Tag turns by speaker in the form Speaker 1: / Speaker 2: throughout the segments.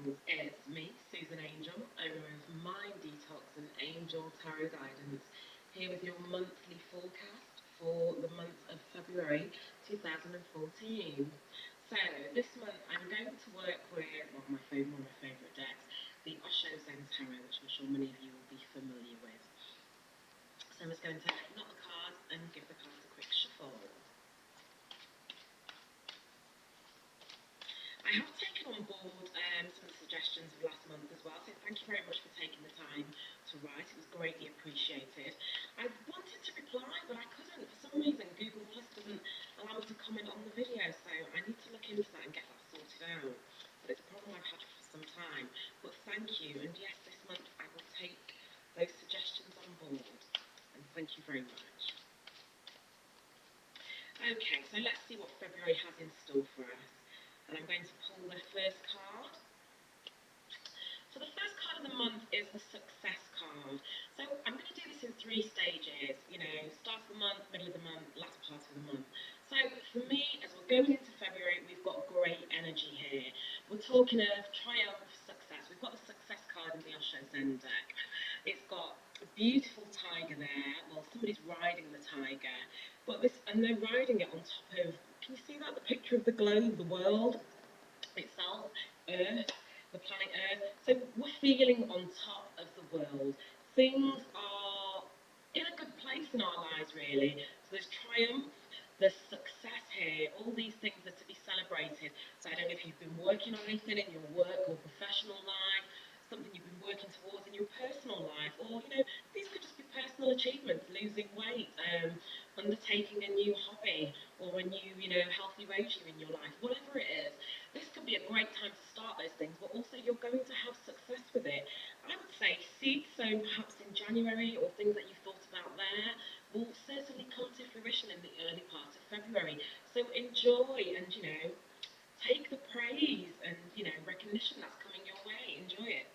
Speaker 1: friends, it's me, Susan Angel, owner of Mind Detox and Angel Tarot Guidance, here with your monthly forecast for the month of February 2014. So, this month I'm going to work with one of my favourite decks, the Osho Zen Tarot, which I'm sure many of you will be familiar with. So, I'm just going to knock the cards and give the cards a quick shuffle. I have taken on board some of the suggestions of last month as well, so thank you very much for taking the time to write. It was greatly appreciated. I wanted to reply, but I couldn't. For some reason, Google Plus doesn't allow me to comment on the video, so I need to look into that and get that sorted out. But it's a problem I've had for some time. But thank you, and yes, this month I will take those suggestions on board. And thank you very much. Okay, so let's see what February has in store for us. And I'm going to pull the first card. So the first card of the month is the success card. So I'm going to do this in 3 stages, start of the month, middle of the month, latter part of the month. So for me, as we're going into February, we've got great energy here. We're talking of triumph, success. We've got the success card in the Osho Zen deck. It's got a beautiful tiger there. Well, somebody's riding the tiger, and they're riding it on top of, can you see that? The picture of the globe, the world itself, Earth, the planet Earth. So we're feeling on top of the world. Things are in a good place in our lives, really. So there's triumph, there's success here. All these things are to be celebrated. So I don't know if you've been working on anything in your work or professional life, something you've been working towards in your personal life, or these could just be personal achievements, losing weight, undertaking a new hobby, or a new, healthy regime in your life, whatever it is. This could be a great time to start those things, but also you're going to have success with it. I would say seeds sown perhaps in January, or things that you've thought about there, will certainly come to fruition in the early part of February. So enjoy and, take the praise and, recognition that's coming your way. Enjoy it.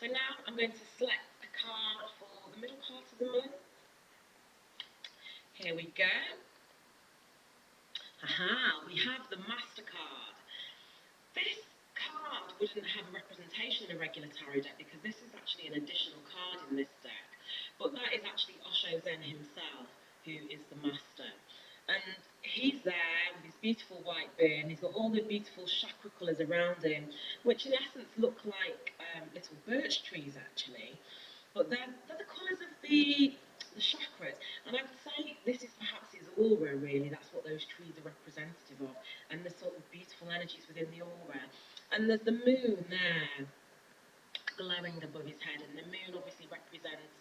Speaker 1: So now I'm going to select a card for the middle part of the month. Here we go. We have the MasterCard. This card wouldn't have a representation in a regular tarot deck because this is actually an additional card in this deck. But that is actually Osho Zen himself, who is the master. And he's there with his beautiful white beard, and he's got all the beautiful chakra colours around him, which in essence look like little birch trees actually. But they're the colours of the chakras. And I would say this is perhaps his aura, really. That's what those trees are representative of. And the sort of beautiful energies within the aura. And there's the moon there, glowing above his head. And the moon obviously represents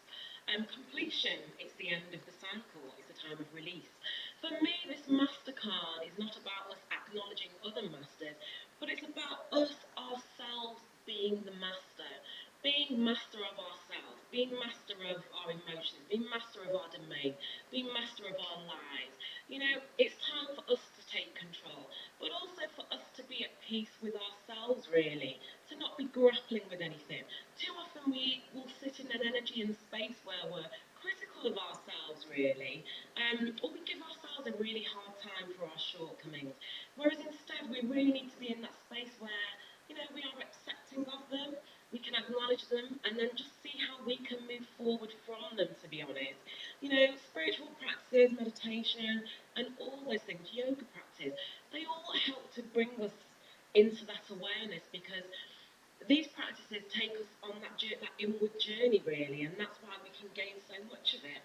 Speaker 1: completion. It's the end of the cycle. It's the time of release. For me, this MasterCard is not about us acknowledging other masters, but it's about us ourselves being the master. Being master of ourselves, being master of our emotions, being master of our domain, being master of our lives. It's time for us to take control, but also for us to be at peace with ourselves, really, to not be grappling with anything. Too often we will sit in an energy and space where we're critical of ourselves, really, or we give ourselves a really hard time for our shortcomings. Whereas instead, we really need to be in that space where, we are accepting of them, we can acknowledge them, and then just see how we can move forward from them, to be honest. Spiritual practices, meditation, and all those things, yoga practice, they all help to bring us into that awareness, because these practices take us on that inward journey, really, and that's why we can gain so much of it.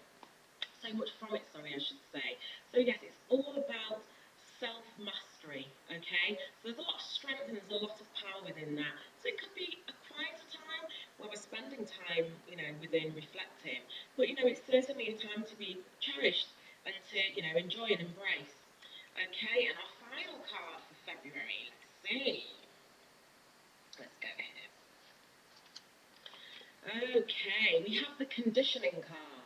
Speaker 1: So much from it, sorry, I should say. So yes, it's all about self-mastery, okay? So there's a lot of strength and there's a lot of power within that. So it could be a quieter time where we're spending time, within reflecting. But, it's certainly a time to be cherished and to, enjoy and embrace. Okay, and our final card for February, let's see. Let's go here. Okay, we have the conditioning card.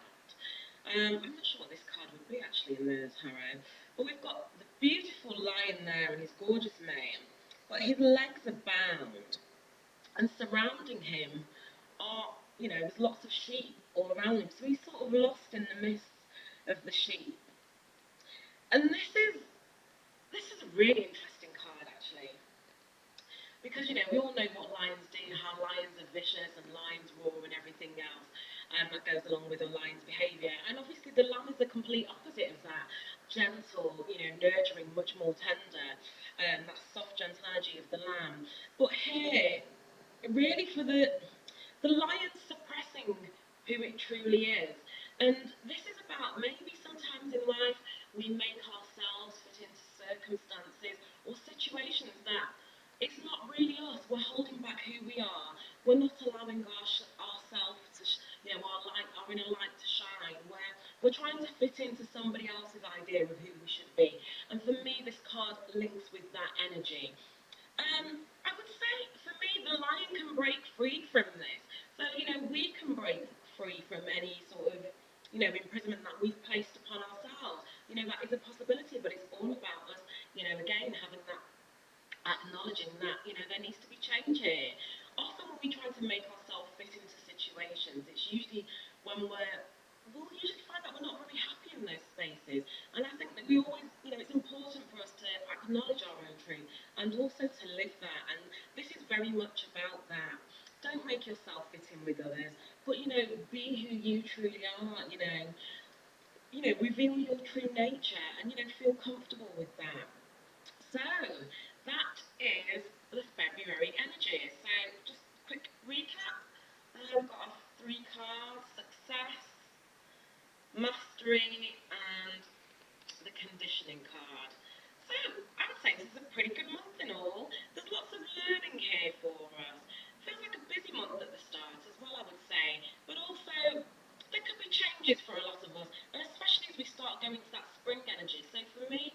Speaker 1: I'm not sure what this card would be actually in the tarot, but we've got the beautiful lion there and his gorgeous mane, but his legs are bound, and surrounding him are, there's lots of sheep all around him, so he's sort of lost in the midst of the sheep. And this is a really interesting card actually, because, you know, we all know what lions do, how lions are vicious and lions roar and everything else that goes along with a lion's behaviour. And obviously the lamb is the complete opposite of that. Gentle, you know, nurturing, much more tender, that soft, gentle energy of the lamb. But here, really for the lion suppressing who it truly is. And this is about maybe sometimes in life we make ourselves fit into circumstances or situations that it's not really us. We're holding back who we are. We're not allowing ourselves to, you know, our inner light to shine. We're trying to fit into somebody else's idea of who we should be. And for me, this card links with that energy. I would say for me, the lion can break free from this. So, you know, we can break free from any sort of, you know, imprisonment that we've placed upon ourselves. You know, that is a possibility, but it's all about us, you know, again, having that, acknowledging that, you know, there needs to be change here. Often when we try to make ourselves fit into situations, it's usually when we'll usually find that we're not very happy in those spaces. And I think that we always, you know, it's important for us to acknowledge our own truth and also to live that. And this is very much about that. Don't make yourself fit in with others, but, you know, be who you truly are. You know, reveal your true nature, and, you know, feel comfortable with that. So that is the February energy. So just quick recap. We've got our three cards: success, mastery, and the conditioning card. So I would say this is a pretty good month in all. There's lots of learning here for us. Feels like a busy month at the start as well, I would say. But also there could be changes for a lot of us, and especially as we start going to that spring energy. So for me,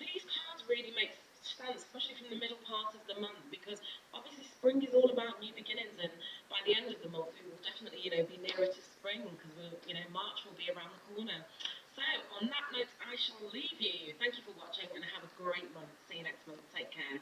Speaker 1: these cards really make sense, especially from the middle part of the month, because obviously spring is all about new beginnings, and by the end of the month, we will definitely, you know, be nearer to spring because you know, March will be around the corner. So on that note, I shall leave you. Thank you for watching, and have a great month. See you next month. Take care.